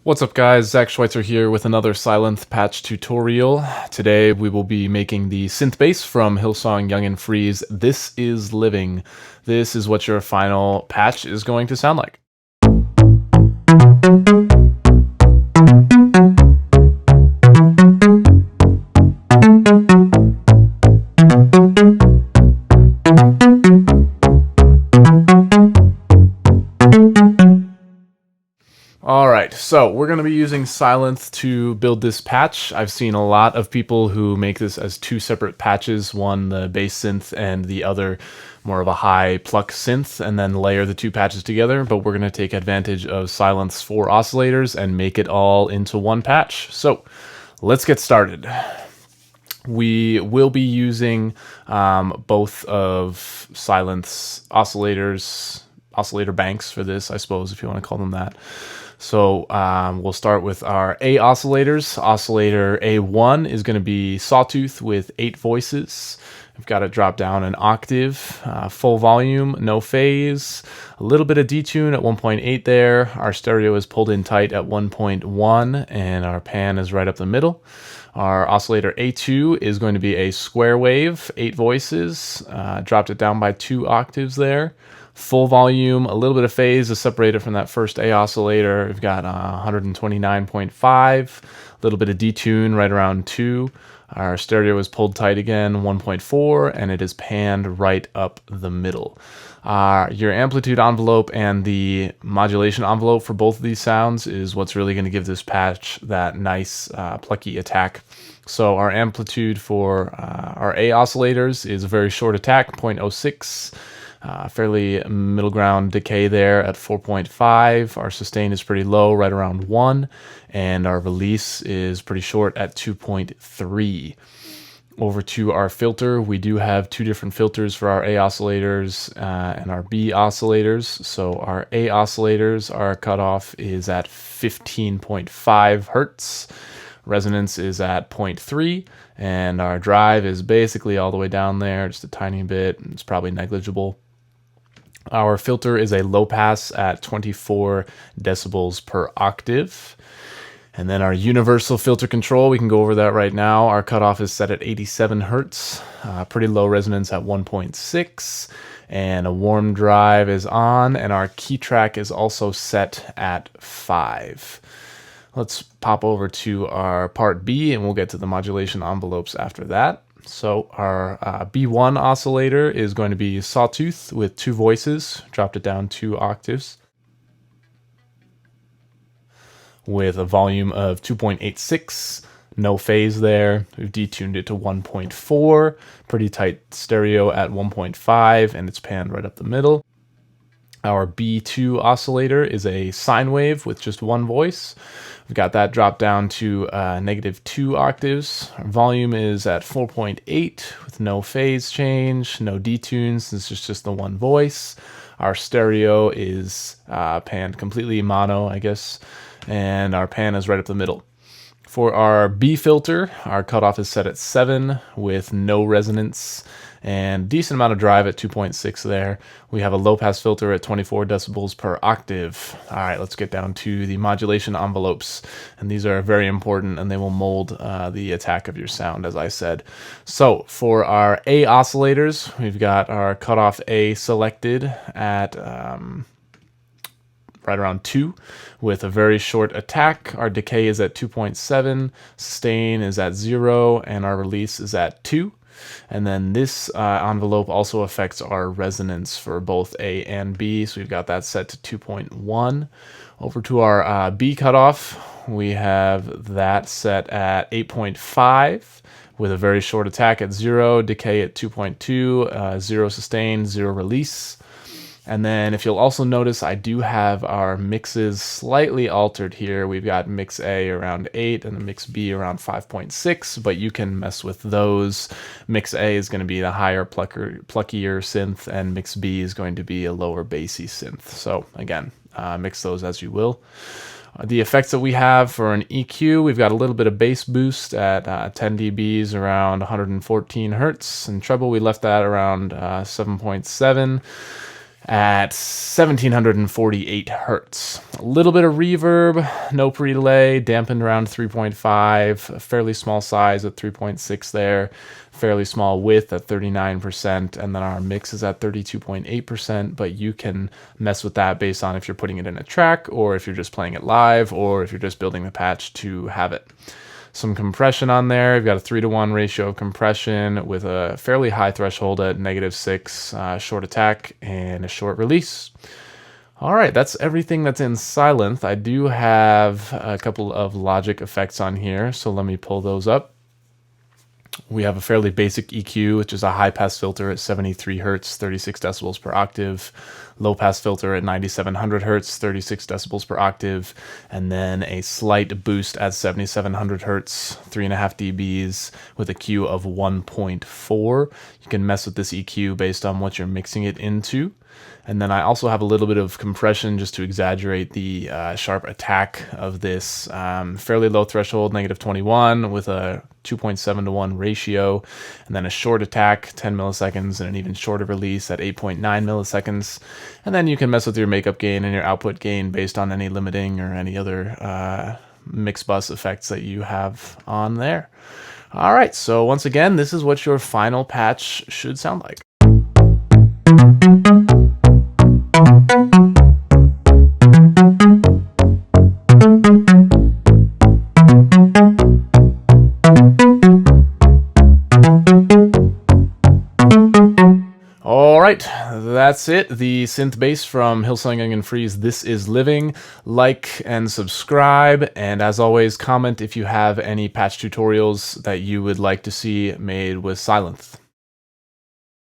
What's up guys, Zach Schweitzer here with another Sylenth patch tutorial. Today we will be making the Synth Bass from Hillsong Young and Freeze. This is living. This is what your final patch is going to sound like. Alright, so we're going to be using Sylenth to build this patch. I've seen a lot of people who make this as two separate patches, one the bass synth and the other more of a high pluck synth, and then layer the two patches together, but we're going to take advantage of Sylenth's 4 oscillators and make it all into one patch. So let's get started. We will be using both of Sylenth's oscillator banks for this, I suppose, if you want to call them that. So we'll start with our A oscillators. Oscillator A1 is going to be sawtooth with 8 voices. We've got it drop down an octave, full volume, no phase, a little bit of detune at 1.8 there. Our stereo is pulled in tight at 1.1 and our pan is right up the middle. Our oscillator A2 is going to be a square wave, 8 voices, dropped it down by 2 octaves there. Full volume, a little bit of phase is separated from that first A oscillator. We've got 129.5, a little bit of detune right around 2. Our stereo is pulled tight again, 1.4, and it is panned right up the middle. Your amplitude envelope and the modulation envelope for both of these sounds is what's really going to give this patch that nice plucky attack. So our amplitude for our A oscillators is a very short attack, 0.06. Fairly middle ground decay there at 4.5. Our sustain is pretty low, right around 1, and our release is pretty short at 2.3. Over to our filter, we do have 2 different filters for our A oscillators and our B oscillators. So our A oscillators, our cutoff is at 15.5 hertz. Resonance is at 0.3, and our drive is basically all the way down there, just a tiny bit. It's probably negligible. Our filter is a low pass at 24 decibels per octave. And then our universal filter control, we can go over that right now. Our cutoff is set at 87 hertz, pretty low resonance at 1.6, and a warm drive is on, and our key track is also set at 5. Let's pop over to our part B, and we'll get to the modulation envelopes after that. So our B1 oscillator is going to be sawtooth with 2 voices, dropped it down 2 octaves, with a volume of 2.86, no phase there. We've detuned it to 1.4, pretty tight stereo at 1.5, and it's panned right up the middle. Our B2 oscillator is a sine wave with just 1 voice. We've got that dropped down to -2 octaves. Our volume is at 4.8 with no phase change, no detunes, since it's just the 1 voice. Our stereo is panned completely mono, I guess, and our pan is right up the middle. For our B filter, our cutoff is set at 7 with no resonance and decent amount of drive at 2.6 there. We have a low pass filter at 24 decibels per octave. All right, let's get down to the modulation envelopes. And these are very important, and they will mold the attack of your sound, as I said. So for our A oscillators, we've got our cutoff A selected at right around 2 with a very short attack. Our decay is at 2.7, sustain is at 0, and our release is at 2. And then this envelope also affects our resonance for both A and B, so we've got that set to 2.1. Over to our B cutoff, we have that set at 8.5 with a very short attack at 0, decay at 2.2, 0 sustain, 0 release. And then if you'll also notice, I do have our mixes slightly altered here. We've got mix A around 8 and the mix B around 5.6, but you can mess with those. Mix A is going to be the higher pluckier synth, and mix B is going to be a lower bassy synth. So again, mix those as you will. The effects that we have for an EQ, we've got a little bit of bass boost at 10 dBs around 114 hertz, and treble we left that around 7.7. at 1748 hertz. A little bit of reverb, no pre-delay, dampened around 3.5, a fairly small size at 3.6 there, fairly small width at 39%, and then our mix is at 32.8%, but you can mess with that based on if you're putting it in a track, or if you're just playing it live, or if you're just building the patch to have it. Some compression on there. You've got a 3-to-1 ratio of compression with a fairly high threshold at -6, short attack and a short release. All right, that's everything that's in Sylenth. I do have a couple of Logic effects on here, so let me pull those up. We have a fairly basic EQ, which is a high-pass filter at 73 hertz, 36 decibels per octave, low-pass filter at 9700 hertz, 36 decibels per octave, and then a slight boost at 7700 hertz, 3.5 dBs, with a Q of 1.4. You can mess with this EQ based on what you're mixing it into. And then I also have a little bit of compression just to exaggerate the sharp attack of this. Fairly low threshold, -21, with a 2.7-to-1 ratio, and then a short attack, 10 milliseconds, and an even shorter release at 8.9 milliseconds. And then you can mess with your makeup gain and your output gain based on any limiting or any other mix bus effects that you have on there. All right, so once again, this is what your final patch should sound like. All right, that's it. The synth bass from Hillsong Young and Freeze, This Is Living. Like and subscribe, and as always, comment if you have any patch tutorials that you would like to see made with Sylenth.